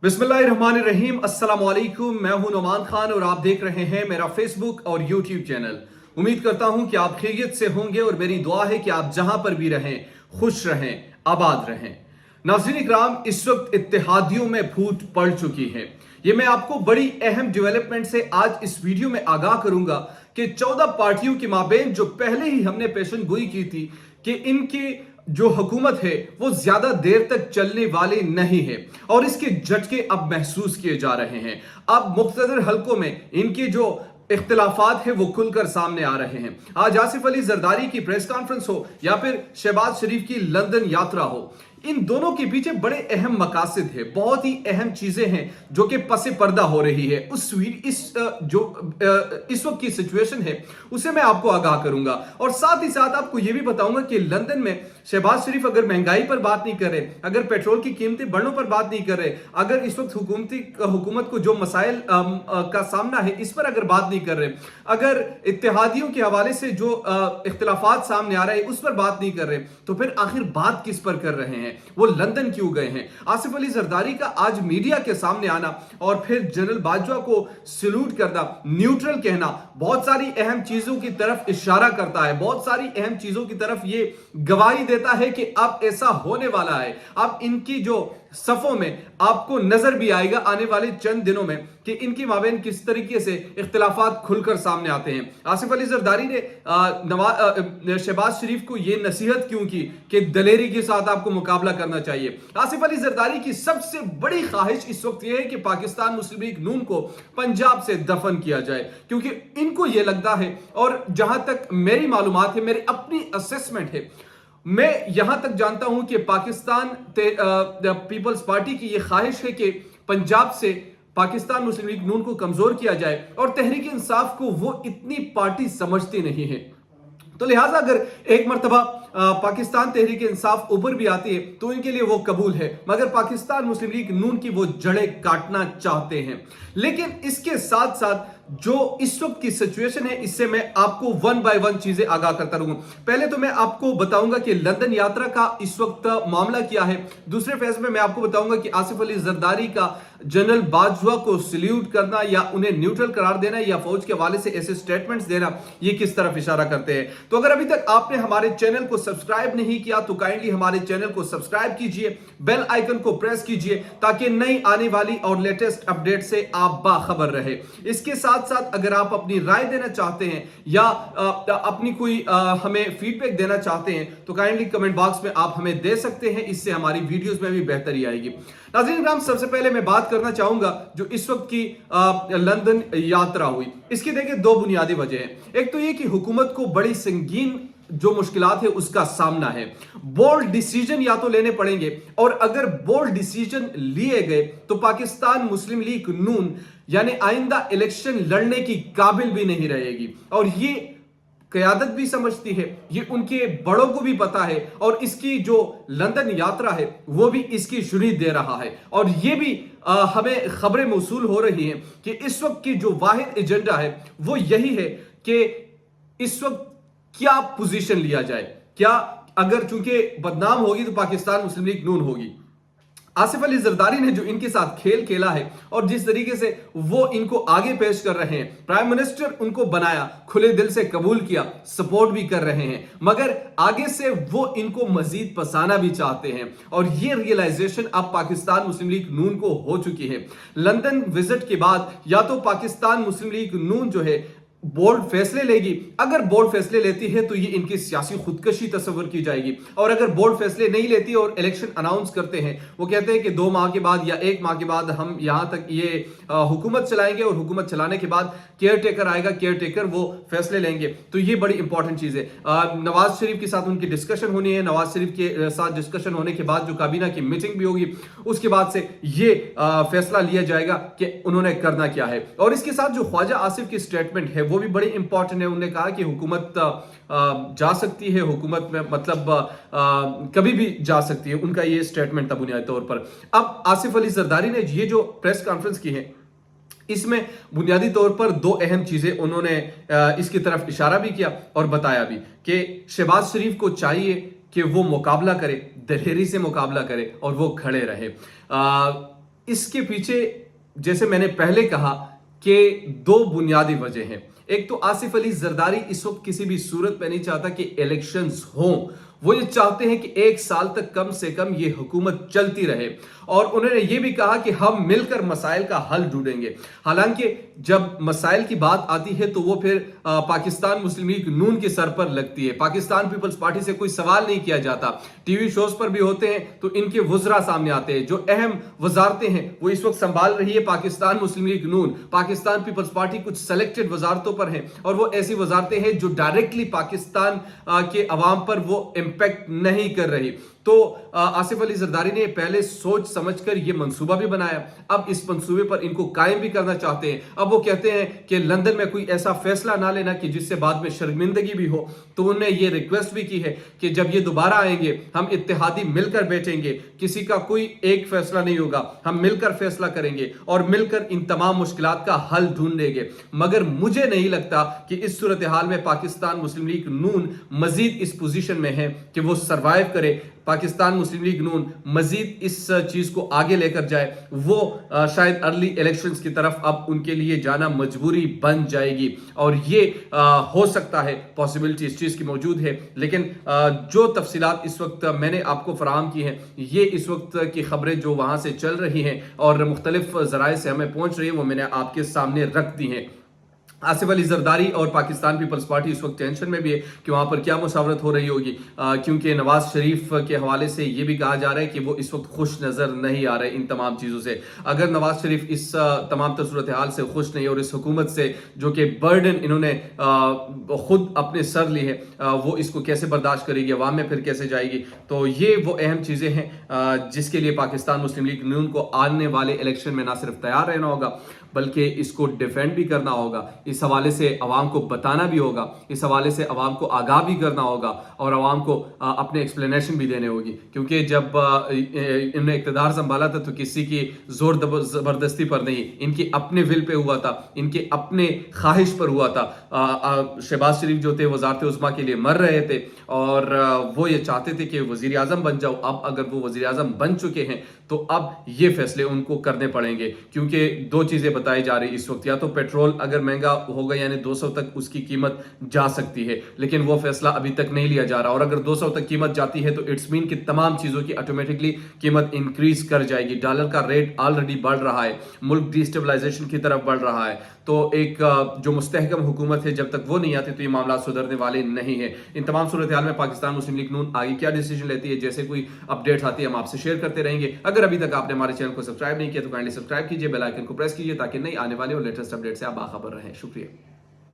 बिस्मिल्लाहिर्रहमानिर्रहीम अस्सलाम वालेकुम। मैं हूं नुमान खान और आप देख रहे हैं मेरा फेसबुक और यूट्यूब चैनल। उम्मीद करता हूं कि आप खैरियत से होंगे और मेरी दुआ है कि आप जहां पर भी रहें खुश रहें, आबाद रहें। नाज़रीन इकराम, इस वक्त इत्तेहादियों में फूट पड़ चुकी है। ये मैं आपको बड़ी अहम डेवलपमेंट से आज इस वीडियो में आगाह करूंगा कि 14 पार्टियों के माबेन जो पहले ही हमने पेशन गोई की थी कि इनकी जो हुकूमत है वो ज्यादा देर तक चलने वाली नहीं है और इसके झटके अब महसूस किए जा रहे हैं। अब मुख्तलिफ हलकों में इनके जो इख्तिलाफात है वो खुलकर सामने आ रहे हैं। आज आसिफ अली जरदारी की प्रेस कॉन्फ्रेंस हो या फिर शहबाज शरीफ की लंदन यात्रा हो, इन दोनों के पीछे बड़े अहम मकासद है, बहुत ही अहम चीजें हैं जो कि पसे पर्दा हो रही है। इस वक्त की सिचुएशन है उसे मैं आपको आगाह करूंगा और साथ ही साथ आपको यह भी बताऊंगा कि लंदन में शहबाज शरीफ अगर महंगाई पर बात नहीं कर रहे, अगर पेट्रोल की कीमतें बढ़ने पर बात नहीं कर रहे, अगर इस वक्त हुकूमत को जो मसाइल का सामना है इस पर अगर बात नहीं कर रहे, अगर इत्तेहादियों के हवाले से जो इख्तिलाफात सामने आ रहे हैं उस पर बात नहीं कर रहे, तो फिर आखिर बात किस पर कर रहे हैं? वो लंदन क्यों गए हैं? आसिफ अली जरदारी का आज मीडिया के सामने आना और फिर जनरल बाजवा को सल्यूट करना, न्यूट्रल कहना, बहुत सारी अहम चीजों की तरफ इशारा करता है, बहुत सारी अहम चीजों की तरफ ये गवाही देता है कि अब ऐसा होने वाला है। अब इनकी जो सफों में आपको नजर भी आएगा आने वाले चंद दिनों में कि इनकी माबेन किस तरीके से इख्तिलाफात खुलकर सामने आते हैं। आसिफ अली जरदारी ने शहबाज शरीफ को यह नसीहत क्यों की कि दलेरी के साथ आपको मुकाबला करना चाहिए। आसिफ अली जरदारी की सबसे बड़ी ख्वाहिश इस वक्त यह है कि पाकिस्तान मुस्लिम लीग नून को पंजाब से दफन किया जाए, क्योंकि इनको यह लगता है और जहां तक मेरी मालूमात है, मेरी अपनी असेसमेंट है, मैं यहां तक जानता हूं कि पाकिस्तान पीपल्स पार्टी की यह ख्वाहिश है कि पंजाब से पाकिस्तान मुस्लिम लीग नून को कमजोर किया जाए और तहरीक इंसाफ को वो इतनी पार्टी समझती नहीं है। तो लिहाजा अगर एक मर्तबा पाकिस्तान तहरीक इंसाफ ऊपर भी आती है तो इनके लिए वो कबूल है, मगर पाकिस्तान मुस्लिम लीग नून की वो जड़ें काटना चाहते हैं। लेकिन इसके साथ साथ जो इस वक्त की सिचुएशन है इससे मैं आपको वन बाय वन चीजें आगाह करता रहूंगा। पहले तो मैं आपको बताऊंगा कि लंदन यात्रा का इस वक्त मामला क्या है। दूसरे फेज में मैं आपको बताऊंगा कि आसिफ अली जरदारी का जनरल बाजवा को सल्यूट करना या उन्हें न्यूट्रल करार देना या फौज के हवाले से ऐसे स्टेटमेंट्स देना, ये किस तरफ इशारा करते हैं। तो अगर अभी तक आपने हमारे चैनल को सब्सक्राइब नहीं किया तो काइंडली हमारे चैनल को सब्सक्राइब कीजिए, बेल आइकन को प्रेस कीजिए ताकि नई आने वाली और लेटेस्ट अपडेट से आप बाखबर रहे। इसके साथ साथ अगर आप अपनी राय देना चाहते हैं या अपनी कोई हमें फीडबैक देना चाहते हैं तो काइंडली कमेंट बॉक्स में आप हमें दे सकते हैं, इससे हमारी वीडियोस में भी बेहतरी आएगी। नाज़रीन इकराम, सबसे पहले मैं बात करना चाहूंगा जो इस वक्त की लंदन यात्रा हुई, इसकी देखिए दो बुनियादी वजह हैं। एक तो ये कि हुकूमत को बड़ी संगीन जो मुश्किलात है उसका सामना है, बोल्ड डिसीजन या तो लेने पड़ेंगे और अगर बोल्ड डिसीजन लिए गए तो पाकिस्तान मुस्लिम लीग नून यानी आइंदा इलेक्शन लड़ने की काबिल भी नहीं रहेगी और ये क़यादत भी समझती है, ये उनके बड़ों को भी पता है और इसकी जो लंदन यात्रा है वो भी इसकी शुरू दे रहा है और ये भी हमें खबरें मौसूल हो रही हैं कि इस वक्त की जो वाहिद एजेंडा है वो यही है कि इस वक्त क्या पोजीशन लिया जाए, क्या अगर चूंकि बदनाम होगी तो पाकिस्तान मुस्लिम लीग नून होगी। आसिफ अली जरदारी ने जो इनके साथ खेल खेला है और जिस तरीके से वो इनको आगे पेश कर रहे हैं, प्राइम मिनिस्टर उनको बनाया, खुले दिल से कबूल किया, सपोर्ट भी कर रहे हैं, मगर आगे से वो इनको मजीद पसाना भी चाहते हैं और ये रियलाइजेशन अब पाकिस्तान मुस्लिम लीग नून को हो चुकी है। लंदन विजिट के बाद या तो पाकिस्तान मुस्लिम लीग नून जो है बोल्ड फैसले लेगी, अगर बोल्ड फैसले लेती है तो ये इनकी सियासी खुदकशी तस्वर की जाएगी और अगर बोल्ड फैसले नहीं लेती और इलेक्शन अनाउंस करते हैं, वो कहते हैं कि 2 माह के बाद या 1 माह के बाद हम यहां तक ये हुकूमत चलाएंगे और हुकूमत चलाने के बाद केयर टेकर आएगा, केयर टेकर वो फैसले लेंगे, तो ये बड़ी इंपॉर्टेंट चीज है। नवाज शरीफ के साथ उनकी डिस्कशन होनी है, नवाज शरीफ के साथ डिस्कशन होने के बाद जो काबीना की मीटिंग भी होगी उसके बाद से ये फैसला लिया जाएगा कि उन्होंने करना क्या है। और इसके साथ जो ख्वाजा आसिफ की स्टेटमेंट है वो भी बड़ी इंपॉर्टेंट है। उन्होंने कहा कि हुकूमत जा सकती है, हुकूमत में मतलब कभी भी जा सकती है, उनका ये स्टेटमेंट था बुनियादी तौर पर। अब आसिफ अली जरदारी ने ये जो प्रेस कॉन्फ्रेंस की है इसमें बुनियादी तौर पर 2 अहम चीजें उन्होंने इसकी तरफ इशारा भी किया और बताया भी कि शहबाज शरीफ को चाहिए कि वो मुकाबला करे, दलेरी से मुकाबला करे और वो खड़े रहे। اس کے پیچھے جیسے میں نے پہلے کہا کہ دو بنیادی وجہ ہیں. ایک تو آصف علی زرداری اس وقت کسی بھی صورت میں نہیں چاہتا کہ الیکشنز ہوں. وہ یہ چاہتے ہیں کہ 1 سال تک کم سے کم یہ حکومت چلتی رہے, اور انہوں نے یہ بھی کہا کہ ہم مل کر مسائل کا حل ڈھونڈیں گے. حالانکہ جب مسائل کی بات آتی ہے تو وہ پھر پاکستان مسلم لیگ نون کے سر پر لگتی ہے. پاکستان پیپلز پارٹی سے کوئی سوال نہیں کیا جاتا. ٹی وی شوز پر بھی ہوتے ہیں تو ان کے وزراء سامنے آتے ہیں. جو اہم وزارتیں ہیں وہ اس وقت سنبھال رہی ہے پاکستان مسلم لیگ نون. پاکستان پیپلز پارٹی کچھ سلیکٹڈ وزارتوں پر ہیں, اور وہ ایسی وزارتیں ہیں جو ڈائریکٹلی پاکستان کے عوام پر وہ امپیکٹ نہیں کر رہی. تو آصف علی زرداری نے پہلے سوچ سمجھ کر یہ منصوبہ بھی بنایا. اب اس منصوبے پر ان کو قائم بھی کرنا چاہتے ہیں. اب وہ کہتے ہیں کہ لندن میں کوئی ایسا فیصلہ نہ لینا کہ جس سے بعد میں شرمندگی بھی ہو. تو انہوں نے یہ ریکویسٹ بھی کی ہے کہ جب یہ دوبارہ آئیں گے ہم اتحادی مل کر بیٹھیں گے, کسی کا کوئی ایک فیصلہ نہیں ہوگا, ہم مل کر فیصلہ کریں گے اور مل کر ان تمام مشکلات کا حل ڈھونڈیں گے. مگر مجھے نہیں لگتا کہ اس صورتحال میں پاکستان مسلم لیگ نون مزید اس پوزیشن میں ہے کہ وہ سروائیو کرے. پاکستان مسلم لیگ نون مزید اس چیز کو آگے لے کر جائے. وہ شاید ارلی الیکشنز کی طرف اب ان کے لیے جانا مجبوری بن جائے گی, اور یہ ہو سکتا ہے, پاسبلٹی اس چیز کی موجود ہے. لیکن جو تفصیلات اس وقت میں نے آپ کو فراہم کی ہیں, یہ اس وقت کی خبریں جو وہاں سے چل رہی ہیں اور مختلف ذرائع سے ہمیں پہنچ رہی ہیں, وہ میں نے آپ کے سامنے رکھ دی ہیں. آصف علی زرداری اور پاکستان پیپلز پارٹی اس وقت ٹینشن میں بھی ہے کہ وہاں پر کیا مشاورت ہو رہی ہوگی, کیونکہ نواز شریف کے حوالے سے یہ بھی کہا جا رہا ہے کہ وہ اس وقت خوش نظر نہیں آ رہے ان تمام چیزوں سے. اگر نواز شریف اس تمام صورتحال سے خوش نہیں, اور اس حکومت سے جو کہ برڈن انہوں نے خود اپنے سر لی ہے, وہ اس کو کیسے برداشت کرے گی, عوام میں پھر کیسے جائے گی. تو یہ وہ اہم چیزیں ہیں جس کے لیے پاکستان مسلم لیگ نون کو آنے والے الیکشن میں نہ صرف تیار رہنا ہوگا بلکہ اس کو ڈیفینڈ بھی کرنا ہوگا. اس حوالے سے عوام کو بتانا بھی ہوگا, اس حوالے سے عوام کو آگاہ بھی کرنا ہوگا, اور عوام کو اپنے ایکسپلینیشن بھی دینے ہوگی. کیونکہ جب انہوں نے اقتدار سنبھالا تھا تو کسی کی زور زبردستی پر نہیں, ان کی اپنے ول پہ ہوا تھا, ان کے اپنے خواہش پر ہوا تھا. شہباز شریف جو تھے وزارت عظمیٰ کے لیے مر رہے تھے, اور وہ یہ چاہتے تھے کہ وزیر اعظم بن جاؤ. اب اگر وہ وزیر اعظم بن چکے ہیں تو اب یہ فیصلے ان کو کرنے پڑیں گے, کیونکہ دو چیزیں بتائی جا رہی اس وقت. یا تو پیٹرول اگر مہنگا ہوگا یعنی 200 تک اس کی قیمت جا سکتی ہے, لیکن وہ فیصلہ ابھی تک نہیں لیا جا رہا. اور اگر 200 تک قیمت جاتی ہے تو اٹس مین کہ تمام چیزوں کی آٹومیٹکلی قیمت انکریز کر جائے گی. ڈالر کا ریٹ آلریڈی بڑھ رہا ہے, ملک ڈی اسٹیبلائزیشن کی طرف بڑھ رہا ہے. تو ایک جو مستحکم حکومت ہے جب تک وہ نہیں آتی تو یہ معاملات سدھرنے والے نہیں ہیں. ان تمام صورتحال میں پاکستان مسلم لیگ نون آگے کیا ڈیسیجن لیتی ہے, جیسے کوئی اپڈیٹ آتی ہے ہم آپ سے شیئر کرتے رہیں گے. اگر ابھی تک آپ نے ہمارے چینل کو سبسکرائب نہیں کیا تو کائنڈلی سبسکرائب کیجیے, بیل آئیکن کو پریس کیجیے تاکہ نئی آنے والی اور لیٹسٹ اپڈیٹ سے آپ باخبر رہیں. شکریہ.